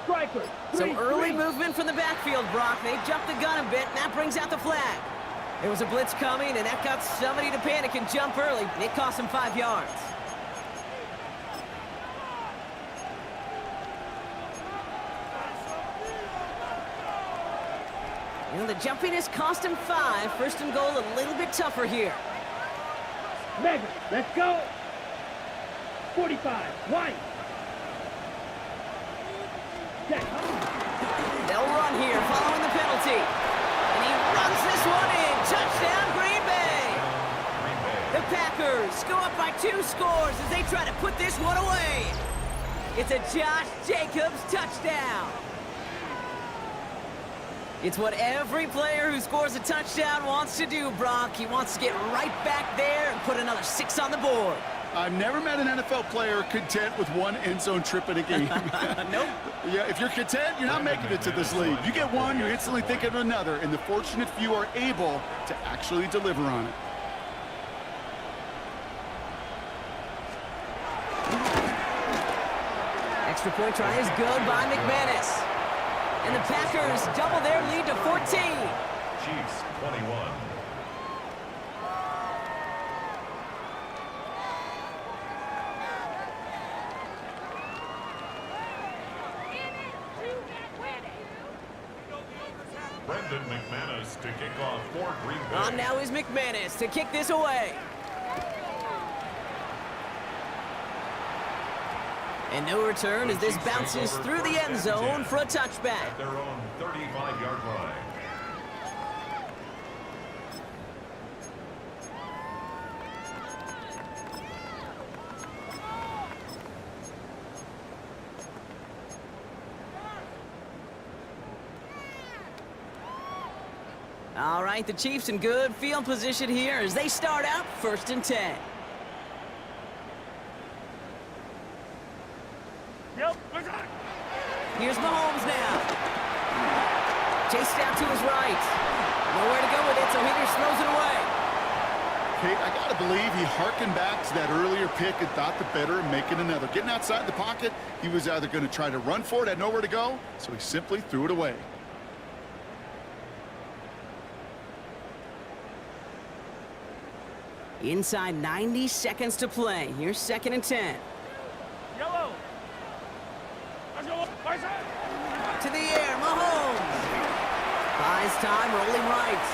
Striker. Some early movement from the backfield, Brock. They jumped the gun a bit, and that brings out the flag. There was a blitz coming, and that got somebody to panic and jump early. It cost them 5 yards. You know, the jumpiness cost him 5. 1st and goal a little bit tougher here. Mega, let's go. 45, White. Set. They'll run here following the penalty. And he runs this one in. Touchdown, Green Bay. The Packers go up by 2 scores as they try to put this one away. It's a Josh Jacobs touchdown. It's what every player who scores a touchdown wants to do, Brock. He wants to get right back there and put another 6 on the board. I've never met an NFL player content with one end zone trip in a game. Nope. Yeah, if you're content, you're not making it to this league. You get one, you're instantly thinking of another, and the fortunate few are able to actually deliver on it. Extra point try is good by McManus. And the Packers double their lead to 14. Chiefs 21. Brendan McManus to kick off for Green Bay. On now is McManus to kick this away. And no return as this bounces through the end zone for a touchback. At their own 35-yard line. All right, the Chiefs in good field position here as they start out 1st and 10. Yep, look at it. Here's Mahomes now. Chased out to his right. Nowhere to go with it, so he just throws it away. Kate, I got to believe he harkened back to that earlier pick and thought the better of making another. Getting outside the pocket, he was either going to try to run for it, had nowhere to go, so he simply threw it away. Inside 90 seconds to play. Here's 2nd and 10. Yellow. Let's go. Right side. To the air, Mahomes. Buys time, rolling right.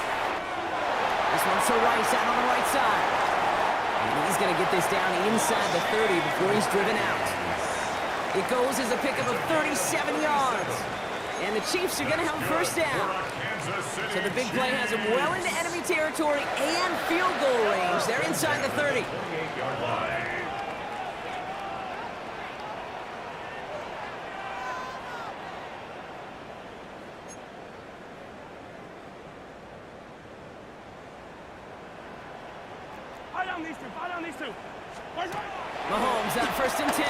This one's to Rice out on the right side. And he's going to get this down inside the 30 before he's driven out. It goes as a pickup of 37 yards. And the Chiefs are going to have a 1st down. So the big play has them well into enemy territory and field goal range. They're inside the 30. 28-yard line. High down these two. High down these two. Right side. Mahomes on 1st and 10.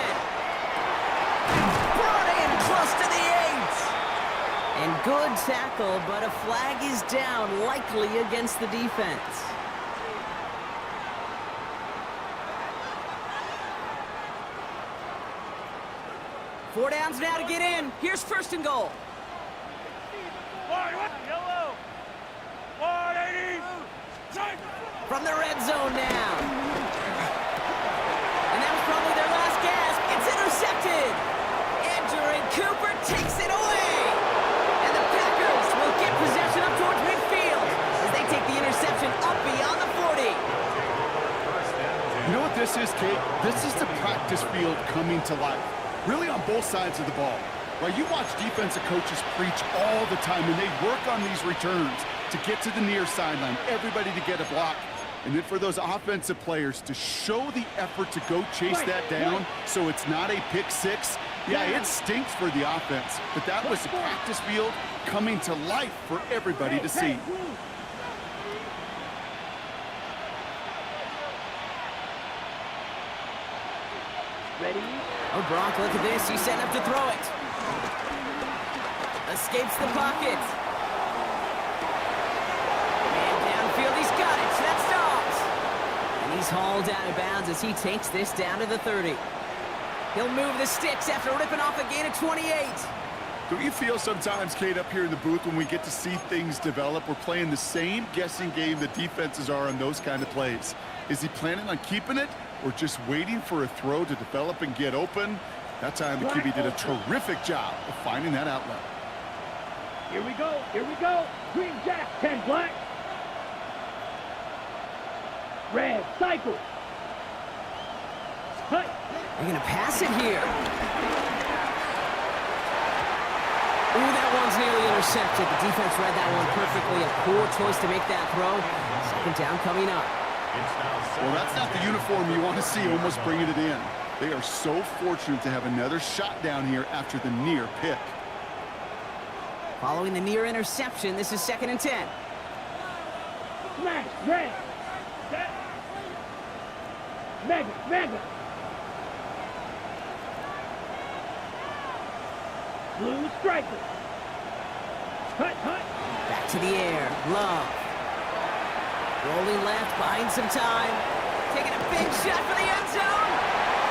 Brought in close to the 8. And good tackle, but a flag is down, likely against the defense. Four downs now to get in. Here's 1st and goal. Yellow. 180. Side. From the red zone now. And that was probably their last gasp. It's intercepted. Andrew and Cooper takes it away. And the Packers will get possession up towards midfield as they take the interception up beyond the 40. You know what this is, Kate? This is the practice field coming to life. Really on both sides of the ball. Right, you watch defensive coaches preach all the time, and they work on these returns to get to the near sideline, everybody to get a block. And then for those offensive players to show the effort to go chase that down so it's not a pick 6. Yeah, it stinks for the offense, but that was the practice field coming to life for everybody to see. Ready? Oh, Brock, look at this. He's set up to throw it. Escapes the pocket. And downfield, he's got it. That's Dobbs. And he's hauled out of bounds as he takes this down to the 30. He'll move the sticks after ripping off a gain of 28. Don't you feel sometimes, Kate, up here in the booth when we get to see things develop, we're playing the same guessing game the defenses are on those kind of plays? Is he planning on keeping it or just waiting for a throw to develop and get open? That time the QB did a terrific job of finding that outlet. Here we go. Here we go. Green Jack, 10 black. Red, cycle. Cut. They're going to pass it here. Ooh, that one's nearly intercepted. The defense read that one perfectly. A poor choice to make that throw. 2nd down coming up. Well, that's not the uniform you want to see almost bringing it in. They are so fortunate to have another shot down here after the near pick. Following the near interception, this is 2nd and 10. Smash, red. Set. Mega. Blue striker. Cut. Back to the air. Love. Rolling left, buying some time. Taking a big shot for the end zone.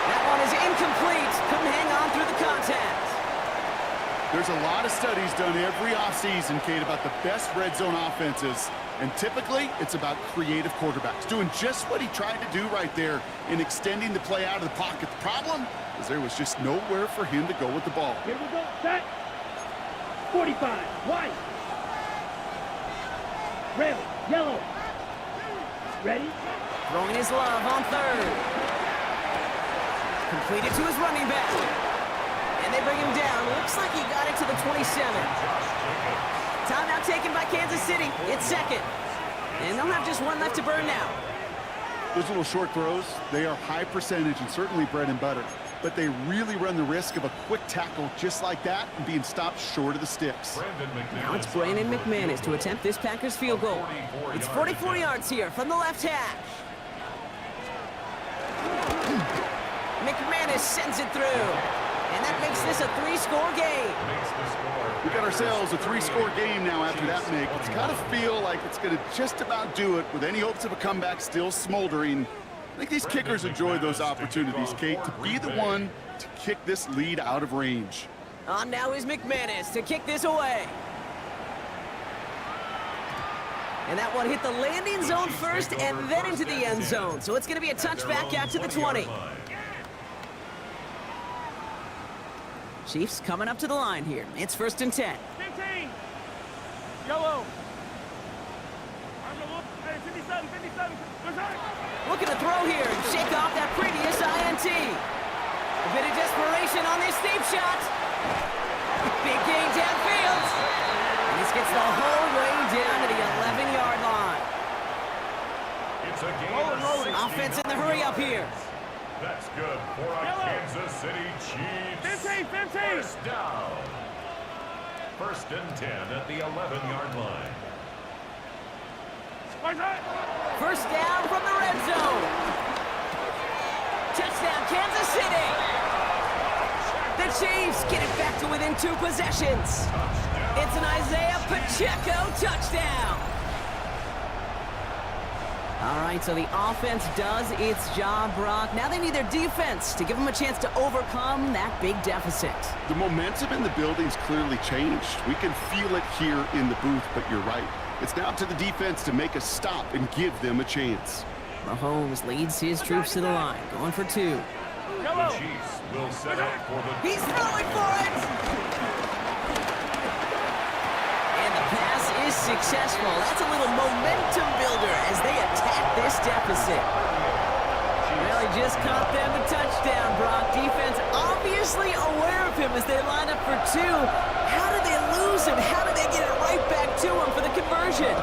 That one is incomplete. Couldn't hang on through the contact. There's a lot of studies done every offseason, Kate, about the best red zone offenses. And typically, it's about creative quarterbacks doing just what he tried to do right there in extending the play out of the pocket. The problem is there was just nowhere for him to go with the ball. Here we go. Set. 45. White. Red. Yellow. Ready? Throwing his love on 3rd. Completed to his running back. And they bring him down. Looks like he got it to the 27. Timeout taken by Kansas City. It's 2nd. And they'll have just one left to burn now. Those little short throws, they are high percentage and certainly bread and butter. But they really run the risk of a quick tackle just like that and being stopped short of the sticks. Now it's Brandon McManus to attempt this Packers field goal. It's 44 yards here from the left hash. McManus sends it through. And that makes this a 3-score game. We got ourselves a 3-score game now after that make. It's got to feel like it's going to just about do it with any hopes of a comeback still smoldering. I think these kickers enjoy those opportunities, Kate, to be the one to kick this lead out of range. On now is McManus to kick this away. And that one hit the landing zone first and then into the end zone. So it's going to be a touchback out to the 20. Chiefs coming up to the line here. It's 1st and 10. 15. Yellow. Hey, 57. Looking to throw here and shake off that previous INT. A bit of desperation on this deep shot. Big gain downfield. And this gets the whole way down to the 11-yard line. It's a game. Offense in the hurry up here. That's good for a Kansas City Chiefs. 15. First down. 1st and 10 at the 11-yard line. First down from the red zone. Touchdown, Kansas City. The Chiefs get it back to within 2 possessions. It's an Isaiah Pacheco touchdown. All right, so the offense does its job, Brock. Now they need their defense to give them a chance to overcome that big deficit. The momentum in the building's clearly changed. We can feel it here in the booth, but you're right. It's now to the defense to make a stop and give them a chance. Mahomes leads his troops to the line, going for 2. The Chiefs will set up for the... He's throwing for it! And the pass is successful. That's a little momentum builder as they attack this deficit. Well, he just caught them a touchdown, Brock. Defense obviously aware of him as they line up for 2. How did they lose him? How did they get it right back to him for the conversion?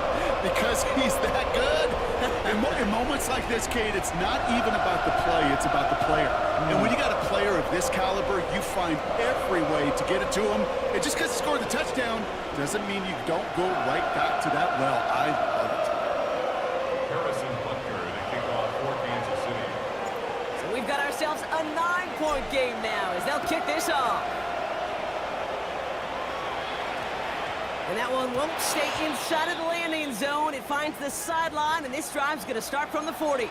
Because he's that good. In moments like this, Kate, it's not even about the play, it's about the player. And when you got a player of this caliber, you find every way to get it to him. And just because he scored the touchdown doesn't mean you don't go right back to that well. I love it. Harrison Butker to kick off for Kansas City. So we've got ourselves a 9-point game now as they'll kick this off. And that one won't stay inside of the landing zone. It finds the sideline, and this drive's going to start from the 40.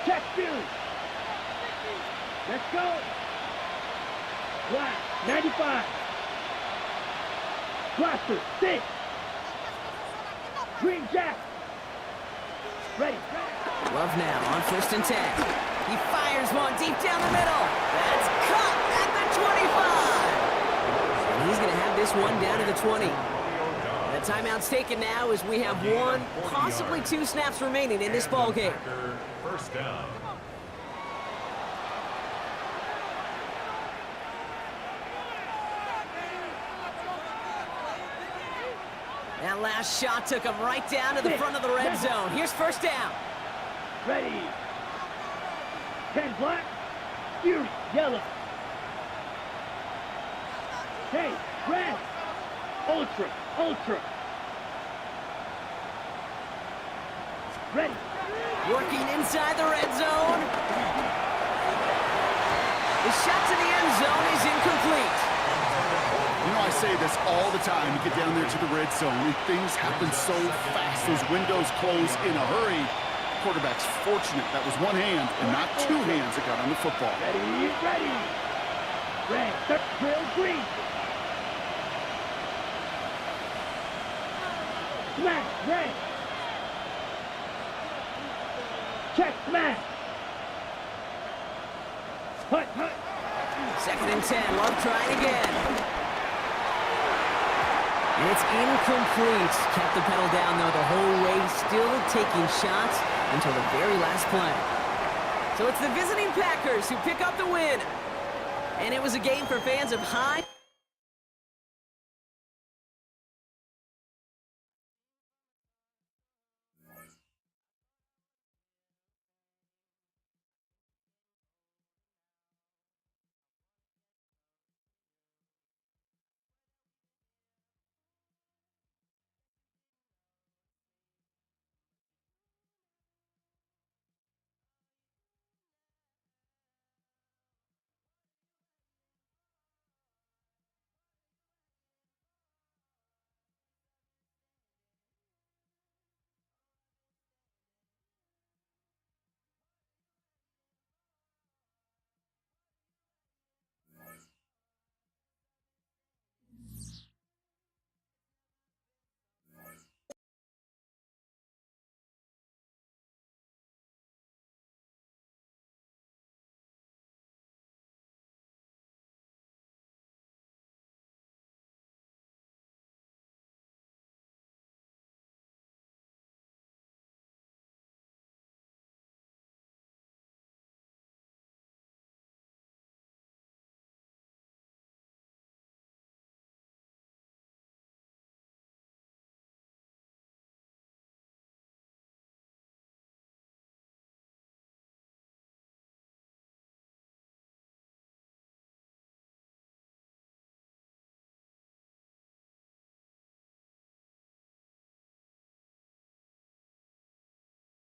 Check 2. Let's go. Black, 95. Blaster, 6. Green Jack. Ready. Love now on 1st and 10. He fires one deep down the middle. That's caught at the 25. And he's going to have this one down to the 20. And the timeout's taken now as we have 1, possibly 2 snaps remaining in this ball game. First down. That last shot took him right down to the front of the red zone. Here's first down. Ready. 10 black. Fury, yellow. Hey, red. Ultra, ultra. Ready. Working inside the red zone. The shot to the end zone is incomplete. You know, I say this all the time. You get down there to the red zone, and things happen so fast. Those windows close in a hurry. Quarterback's fortunate that was one hand and not two hands that got on the football. Ready, ready. Red, third, drill, green. Smash, red. Check, smash. Hut, hut. 2nd and 10. Love trying again. It's incomplete. Kept the pedal down, though, the whole way, still taking shots until the very last play. So it's the visiting Packers who pick up the win. And it was a game for fans of high